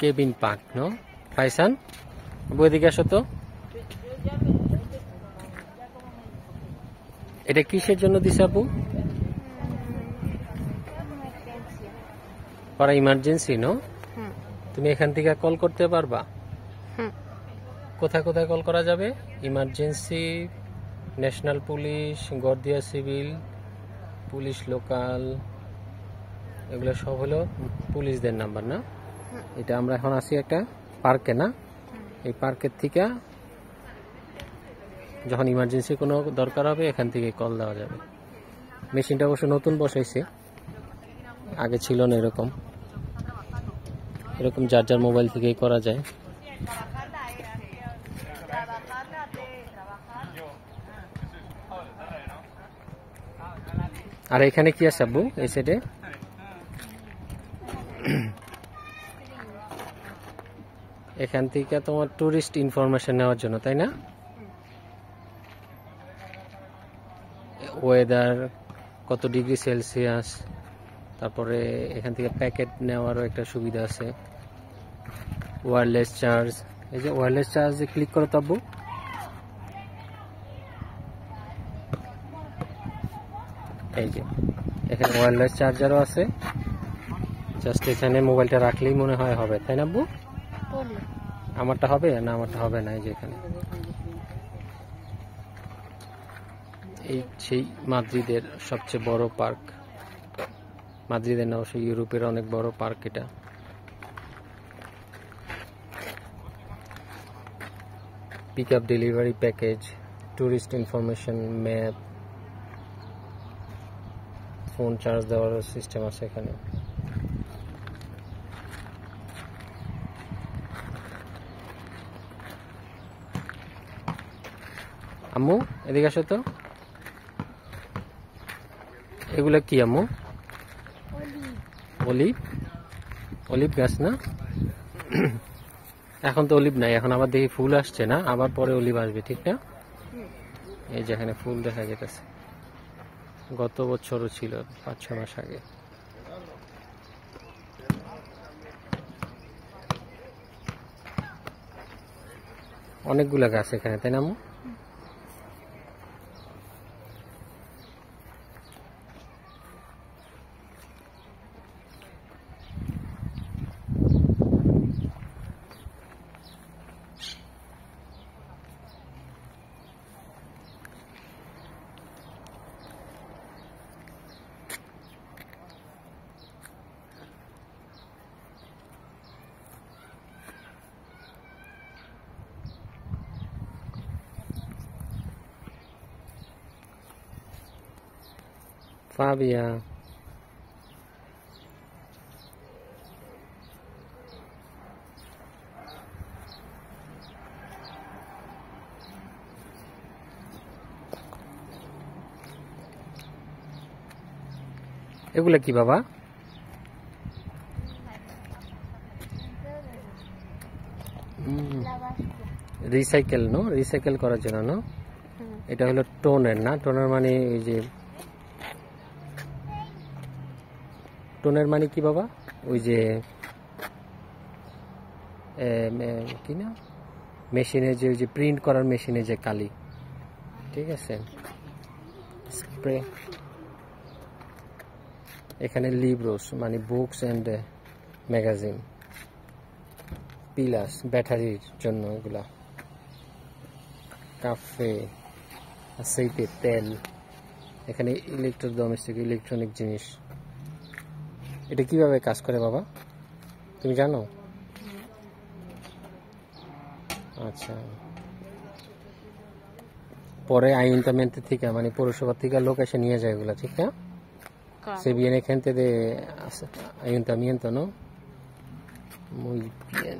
cabin park no ফাইসান Abu এদিকে আসো তো এটা কিসের জন্য দিছে আপু পরে ইমার্জেন্সি নো তুমি এখান থেকে কল করতে পারবা কোথায় কোথায় কল করা যাবে ইমার্জেন্সি ন্যাশনাল পুলিশ গর্দিয়া সিভিল পুলিশ লোকাল এগুলো সব হলো পুলিশদের নাম্বার না এটা আমরা এখন আছি একটা পার্কে না এই পার্কের থেকে যখন ইমার্জেন্সি কোনো দরকার হবে এখান থেকে কল দেওয়া যাবে মেশিনটা অবশ্য নতুন বসাইছে আগে ছিল না এরকম যার যার মোবাইল থেকেই করা যায় আর এখানে কি আছে আব্বু এই সাইডে এখান থেকে তোমার টুরিস্ট ইনফরমেশন নেওয়ার জন্য তাই না ওয়েদার কত ডিগ্রি সেলসিয়াস তারপরে এখান থেকে প্যাকেট নেওয়ারও একটা সুবিধা আছে ওয়্যারলেস চার্জ এই যে ওয়্যারলেস চার্জে ক্লিক করো তো আব্বু এই যে এখানে ওয়্যারলেস চার্জারও আছে জাস্ট এখানে মোবাইলটা রাখলেই মনে হয় হবে তাই না আব্বু আমারটা হবে না আমারটা হবে না এই যে এখানে এই সেই মাদ্রিদের সবচেয়ে বড় পার্ক মাদ্রিদের না অবশ্যই ইউরোপের অনেক বড় পার্ক এটা pick up delivery package tourist information map phone charge দেওয়ার সিস্টেম আছে এখানে আম্মু এদিকে আসো তো এগুলা কি আম্মু অলিভ অলিভ গাছ না এখন তো অলিভ নাই এখন আবার দেখি ফুল আসছে না আবার পরে অলিভ আসবে ঠিক না এই যেখানে ফুল দেখা যেতেছে গত বছরও ছিল 5-6 মাস আগে অনেকগুলা গাছ এখানে তাই না আম্মু Fabia এগুলা কি বাবা রিসাইকেল নো রিসাইকেল করার জন্য নো এটা হলো টোনের না টোনের মানে এই যে টোনের মানে কি বাবা ওই যে কি না মেশিনে যে ওই যে প্রিন্ট করার মেশিনে যে কালি ঠিক আছে স্প্রে এখানে লিব্রোস মানে বুকস এন্ড ম্যাগাজিন পিলাস ব্যাটারির জন্য এগুলা কাফে aceite তেল এখানে ডোমেস্টিক ইলেকট্রনিক জিনিস এটা কিভাবে কাজ করে বাবা তুমি জানো আচ্ছা পরে ayuntamiento থেকে মানে পৌরসভা থেকে লোক এসে নিয়ে যায় এগুলা ঠিক না se viene gente de ayuntamiento no muy bien